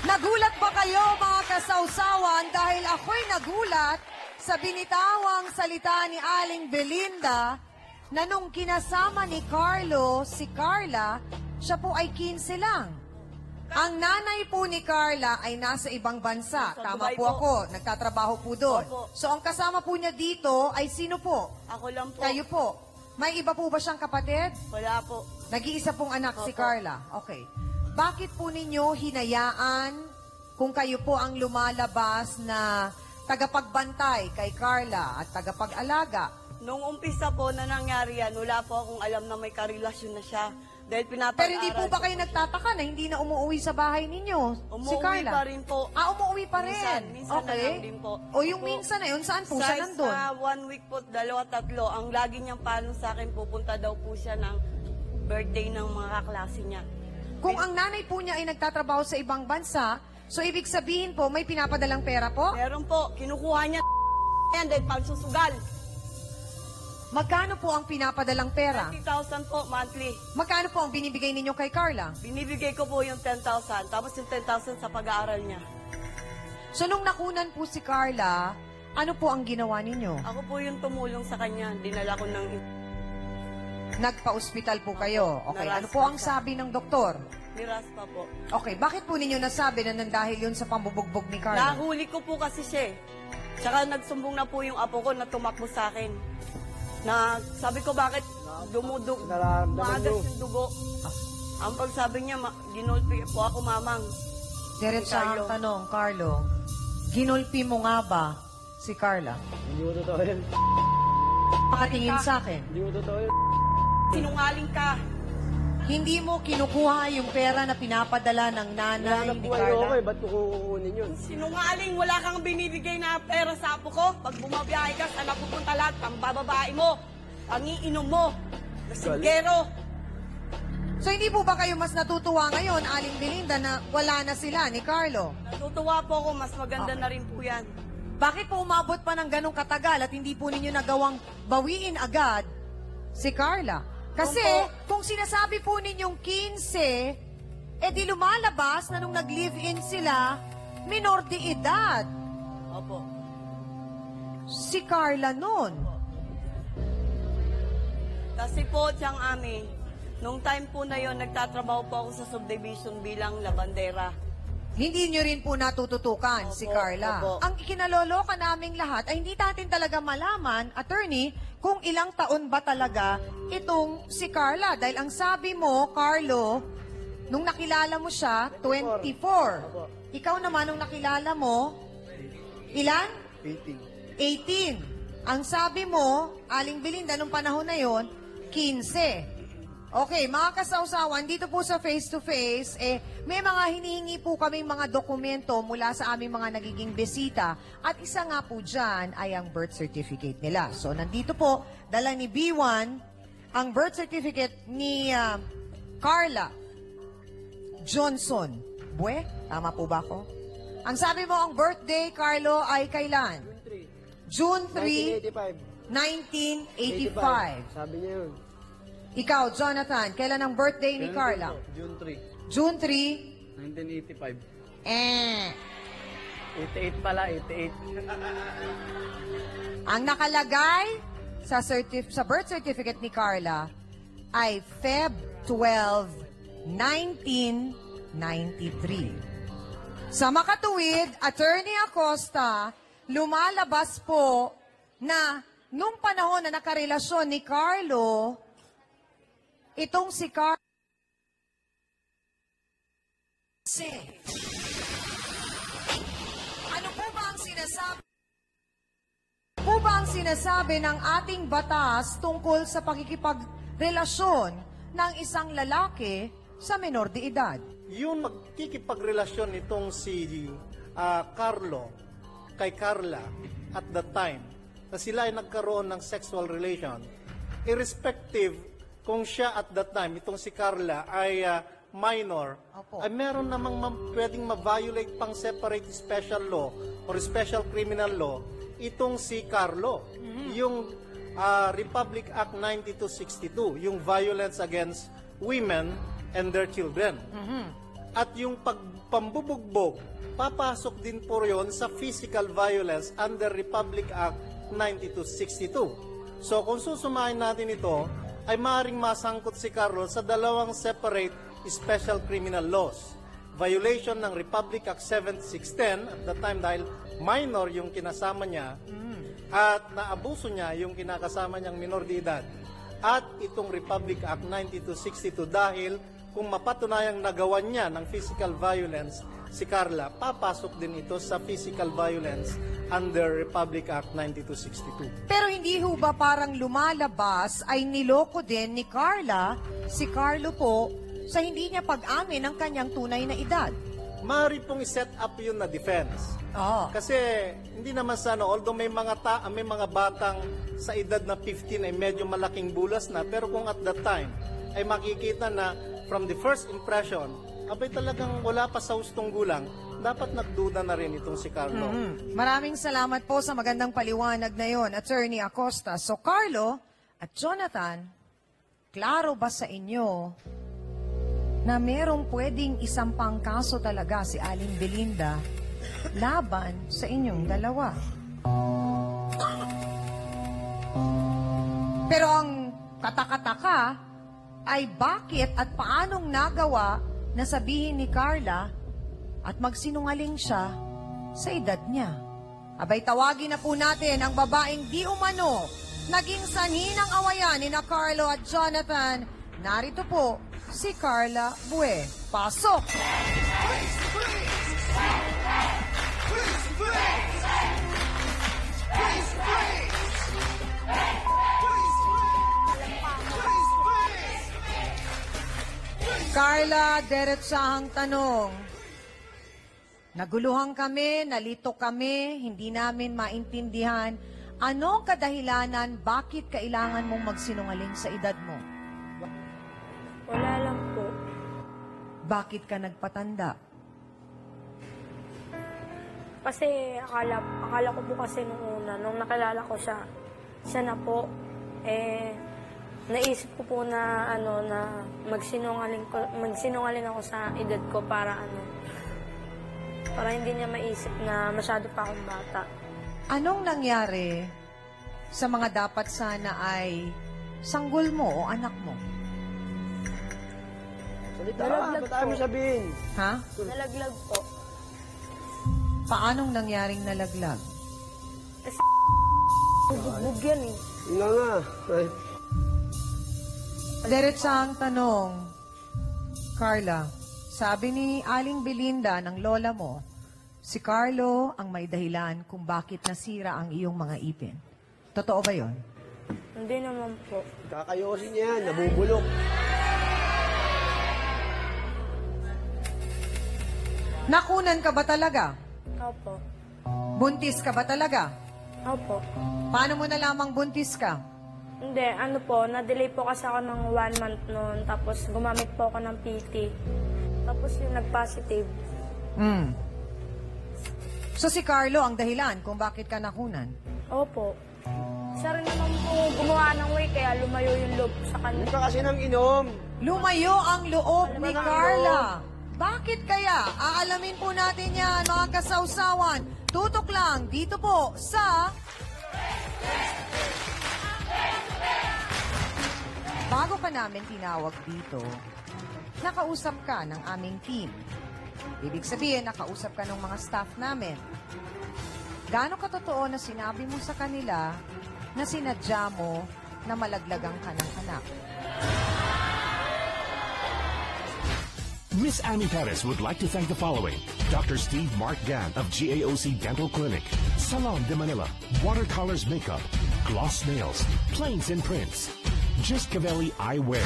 Nagulat ba kayo mga kasawsawan dahil ako'y nagulat sa binitawang salita ni Aling Belinda na nung kinasama ni Carlo si Carla, siya po ay 15 lang. Ang nanay po ni Carla ay nasa ibang bansa. Sa Tama Dubai po po. ako, nagtatrabaho po doon. Opo. So ang kasama po niya dito ay sino po? Ako lang po. Kayo po. May iba po ba siyang kapatid? Wala po. Nag-iisa pong anak si Opo. Carla. Okay. Bakit po ninyo hinayaan kung kayo po ang lumalabas na tagapagbantay kay Carla at tagapag-alaga? Nung umpisa po na nangyari yan, wala po akong alam na may karelasyon na siya. Dahil pinapag-aral. Pero hindi po ba kayo nagtataka na hindi na umuwi sa bahay ninyo si Umuwi Carla? pa rin po. Ah, umuwi pa rin? Minsan na okay. lang din po. O yung Opo. minsan na yun, saan po? Saan nandun? Sa 1 week po, 2-3, ang lagi niyang paano sa akin, pupunta daw po siya ng birthday ng mga kaklase niya. Kung ang nanay po niya ay nagtatrabaho sa ibang bansa, so ibig sabihin po, may pinapadalang pera po? Meron po, kinukuha niya yan dahil pagsusugal. Magkano po ang pinapadalang pera? 30,000 po monthly. Magkano po ang binibigay ninyo kay Carla? Binibigay ko po yung 10,000, tapos yung 10,000 sa pag-aaral niya. So nung nakunan po si Carla, ano po ang ginawa ninyo? Ako po yung tumulong sa kanya, dinala ko ng Nagpa-ospital po kayo. Okay, Naras ano po ang pa siya. sabi ng doktor? miras pa po. Okay, bakit po ninyo nasabi na nandahil yun sa pambubugbog ni Carla? Nahuli ko po kasi siya eh. Tsaka nagsumbong na po yung apo ko na tumakbo sa akin. Na sabi ko bakit Nararamdaman maagas mo. yung dugo. Ang pagsabi niya, ginulpi po ako mamang. Diretso ang Carlo. tanong, Carlo. Ginulpi mo nga ba si Carla? Hindi mo totoo yun. Pakatingin sa akin. Hindi mo totoo yun. Sinungaling ka. Hindi mo kinukuha yung pera na pinapadala ng nanay Nanap ni buhay ako Carla? eh. Ba't ko kukunin yun? Sinungaling, wala kang binibigay na pera sa apo ko. Pag bumabiyahe ka, saan napupunta lahat? Pambababae mo, pangiinom mo, lasinggero. So hindi po ba kayo mas natutuwa ngayon, Aling Belinda, na wala na sila ni Carlo? Natutuwa po ako, mas maganda na rin po yan. Bakit po umabot pa ng ganong katagal at hindi po ninyo nagawang bawiin agad si Carla? Kasi kung sinasabi po ninyong 15, di lumalabas na nung nag-live-in sila, minor de edad. Opo. Si Carla nun. Kasi po, Tiyang Ami, nung time po na yon nagtatrabaho po ako sa subdivision bilang labandera. Hindi nyo rin po natututukan si Opo, Carla. opo. Ang ikinaloloka naming lahat ay hindi natin talaga malaman, attorney, kung ilang taon ba talaga itong si Carla. Dahil ang sabi mo, Carlo, nung nakilala mo siya, 24. Ikaw naman, nung nakilala mo, ilan? 18. 18. Ang sabi mo, Aling Belinda, nung panahon na yon, 15. Okay, mga kasawsawan, dito po sa face-to-face, may mga hinihingi po kaming mga dokumento mula sa aming mga nagiging bisita. At isa nga po dyan ay ang birth certificate nila. So, nandito po, dala ni B1, ang birth certificate ni Carla Johnson. Bue, tama po ba ako? Ang sabi mo, ang birthday, Carlo, ay kailan? June 3, 1985. 1985. Sabi niya yun. Ikaw, Jonathan, kailan ang birthday ni Carla? June 3. June 3. 1985. 88 pala, 88. Ang nakalagay sa birth certificate ni Carla ay Feb 12, 1993. Sa makatuwid, Attorney Acosta, lumalabas po na nung panahon na nakarelasyon ni Carlo, itong si Carlo, ano po ba ang sinasabi? Ano po ba ang sinasabi ng ating batas tungkol sa pakikipagrelasyon ng isang lalaki sa menor de edad? Yung magkikipagrelasyon nitong si Carlo kay Carla at that time na sila ay nagkaroon ng sexual relation, irrespective kung siya at that time, itong si Carla ay minor, Opo. ay meron namang pwedeng ma-violate pang separate special law or special criminal law itong si Carlo. Yung Republic Act 9262, yung violence against women and their children. At yung pagpambubugbog, papasok din po yon sa physical violence under Republic Act 9262. So kung susumahin natin ito, ay maaaring masangkot si Carlo sa dalawang separate special criminal laws. Violation ng Republic Act 7610 at the time dahil minor yung kinasama niya at naabuso niya yung kinakasama niyang minor de edad. At itong Republic Act 9262 dahil kung mapatunayang nagawa niya ng physical violence si Carla, papasok din ito sa physical violence under Republic Act 9262. Pero hindi ho ba parang lumalabas ay niloko din ni Carla, si Carlo po, sa hindi niya pag-amin ng kanyang tunay na edad? Maaari pong i-set up yun na defense. Oo. Kasi hindi naman sana, although may mga batang sa edad na 15 ay medyo malaking bulas na, pero kung at that time ay makikita na from the first impression, abay talagang wala pa sa hustong gulang, dapat nagduda na rin itong si Carlo. Maraming salamat po sa magandang paliwanag na yon, Attorney Acosta. So Carlo at Jonathan, klaro ba sa inyo na merong pwedeng isampang kaso talaga si Aling Belinda laban sa inyong dalawa? Pero ang kataka-taka ay bakit at paanong nagawa na sabihin ni Carla at magsinungaling siya sa edad niya. Abay, tawagin na po natin ang babaeng di umano naging sanhi ng awayan ni na Carlo at Jonathan. Narito po si Carla Bue. Pasok! Carla, diretsahang tanong. Naguluhan kami, nalito kami, hindi namin maintindihan. Anong kadahilanan bakit kailangan mong magsinungaling sa edad mo? Wala lang po. Bakit ka nagpatanda? Kasi akala ko po kasi nung una, nung nakilala ko siya, siya na po, naisip ko po na na magsinungaling ako sa edad ko para para hindi niya maisip na masyado pa akong bata. Anong nangyari sa mga dapat sana ay sanggol mo o anak mo? Salita, Nalaglag ba't ayaw mo po. sabihin? Ha? Nalaglag po. Paanong nangyaring nalaglag? Kasi bugbog yan eh. Yun nga. Ay, Diretsahang tanong, Carla, sabi ni Aling Belinda ng lola mo, si Carlo ang may dahilan kung bakit nasira ang iyong mga ipin. Totoo ba yon? Hindi naman po. kakayosin niya yan, nabubulok. Nakunan ka ba talaga? Opo. Buntis ka ba talaga? Opo. Paano mo nalamang buntis ka? Hindi, na-delay po kasi ako ng 1 month noon. Tapos gumamit po ako ng PT. Tapos yung nag-positive. So si Carlo ang dahilan kung bakit ka nakunan? Opo. Siya rin naman po gumawa ng way kaya lumayo yung loob sa Hindi kanya. ka kasi nang inom. Lumayo ang loob ni Alam mo na, Carla. Bakit kaya? Aalamin po natin yan, mga kasawsawan. Tutok lang dito po sa... Bago ka namin tinawag dito, nakausap ka ng aming team. Ibig sabihin, nakausap ka ng mga staff namin. Gaano katotoo na sinabi mo sa kanila na sinadya mo na malaglagang ka ng anak? Miss Amy Perez would like to thank the following: Dr. Steve Mark Gan of GAOC Dental Clinic, Salon de Manila, Watercolors Makeup, Gloss Nails, Plains and Prints, Just Cavelli Eyewear.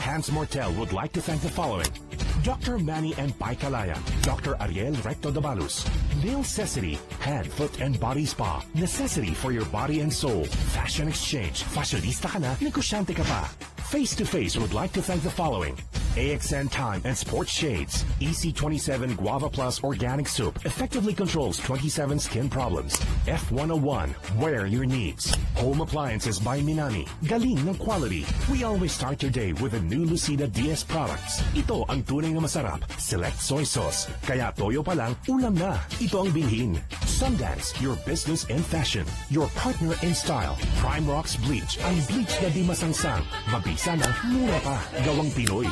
Hans Mortel would like to thank the following: Dr. Manny M. Paicalaya, Dr. Ariel Recto Dabalus, Nail Necessity, Head, Foot and Body Spa, Necessity for your body and soul, Fashion Exchange, fashionista ka na, negosyante ka pa. Face to Face would like to thank the following: AXN Time and Sports Shades. EC27 Guava Plus Organic Soup effectively controls 27 skin problems. F101, wear your needs. Home Appliances by Minami. Galing ng quality. We always start your day with a new Lucida DS products. Ito ang tunay na masarap. Select soy sauce. Kaya toyo pa lang, ulam na. Ito ang bilhin. Sundance, your business and fashion. Your partner in style. Prime Rocks Bleach. Ang bleach na di masangsang. Mabisa na, mura pa. Gawang Pinoy.